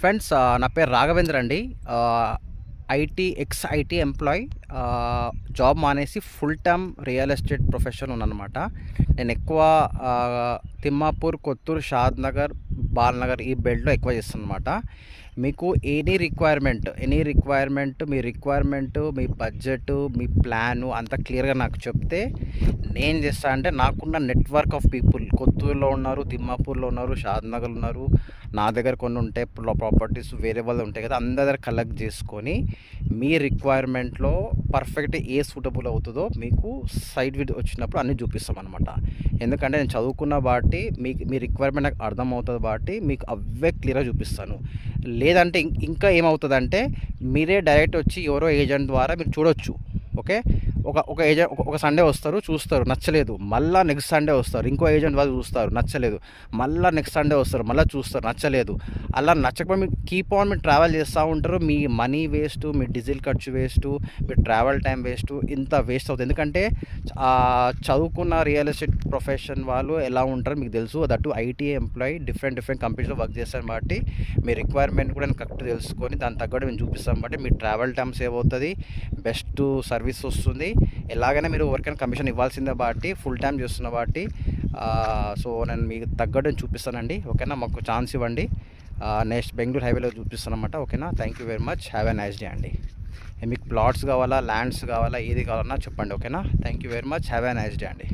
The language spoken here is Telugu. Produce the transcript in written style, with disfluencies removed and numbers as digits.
ఫ్రెండ్స్ నా పేరు రాఘవేంద్ర అండి. Ex IT employee. జాబ్ మానేసి full time real estate profession ఉన్నానమాట. నేను ఎక్కువ తిమ్మాపూర్, కొత్తూరు, షాద్ నగర్, బాల్నగర్ ఈ బెల్ట్లో ఎక్కువ చేస్తానమాట. మీకు ఎనీ రిక్వైర్మెంట్ మీ బడ్జెట్, మీ ప్లాను అంతా క్లియర్గా నాకు చెప్తే నేను చేస్తా. అంటే నాకున్న నెట్వర్క్ ఆఫ్ పీపుల్ కొత్తూరులో ఉన్నారు, తిమ్మాపూర్లో ఉన్నారు, షాద్ నగర్లో ఉన్నారు. నా దగ్గర కొన్ని ఉంటాయి ప్రాపర్టీస్, వేరే వాళ్ళు ఉంటాయి కదా, అందరి దగ్గర కలెక్ట్ చేసుకొని మీ రిక్వైర్మెంట్లో పర్ఫెక్ట్ ఏ సూటబుల్ అవుతుందో మీకు సైట్ విజిట్ వచ్చినప్పుడు అన్నీ చూపిస్తాం అనమాట. ఎందుకంటే నేను చదువుకున్న బట్టి మీ రిక్వైర్మెంట్ నాకు అర్థమవుతుంది బట్టి మీకు అవే క్లియర్గా చూపిస్తాను. లేదంటే ఇంకా ఏమవుతుందంటే మీరే డైరెక్ట్ వచ్చి ఎవరో ఏజెంట్ ద్వారా మీరు చూడొచ్చు. ఓకే, ఒక ఏజెంట్ ఒక సండే వస్తారు, చూస్తారు, నచ్చలేదు, మళ్ళీ నెక్స్ట్ సండే వస్తారు, ఇంకో ఏజెంట్ వాళ్ళు చూస్తారు, నచ్చలేదు, మళ్ళీ నెక్స్ట్ సండే వస్తారు, మళ్ళీ చూస్తారు, నచ్చలేదు. అలా నచ్చకపోతే మీరు ట్రావెల్ చేస్తూ ఉంటారు. మీ మనీ వేస్ట్, మీ డీజిల్ ఖర్చు వేస్ట్, మీ ట్రావెల్ టైం వేస్ట్, ఇంత వేస్ట్ అవుతుంది. ఎందుకంటే చదువుకున్న రియల్ ఎస్టేట్ ప్రొఫెషన్ వాళ్ళు ఎలా ఉంటారో మీకు తెలుసు. దట్టు ఐటీ ఎంప్లాయీ డిఫరెంట్ కంపెనీస్లో వర్క్ చేస్తాను కాబట్టి మీ రిక్వైర్మెంట్ కూడా నేను కరెక్ట్ తెలుసుకొని దాని తగ్గట్టు మేము చూపిస్తాం బట్టి మీ ట్రావెల్ టైం సేవ్ అవుతుంది, బెస్ట్ సర్వీస్ వస్తుంది. ఎలాగైనా మీరు ఎవరికైనా కమిషన్ ఇవ్వాల్సిందే బట్టి ఫుల్ టైం చేస్తున్న బట్టి సో నేను మీకు తగ్గట్టు చూపిస్తానండి. ఓకేనా, మాకు ఛాన్స్ ఇవ్వండి. నెక్స్ట్ బెంగళూరు హైవేలో చూపిస్తాను అనమాట. ఓకేనా, thank you very much, have a nice day అండి. మీకు ప్లాట్స్ కావాలా, ల్యాండ్స్ కావాలా, ఏది కావాలన్నా చెప్పండి. ఓకేనా, thank you very much, have a nice day అండి.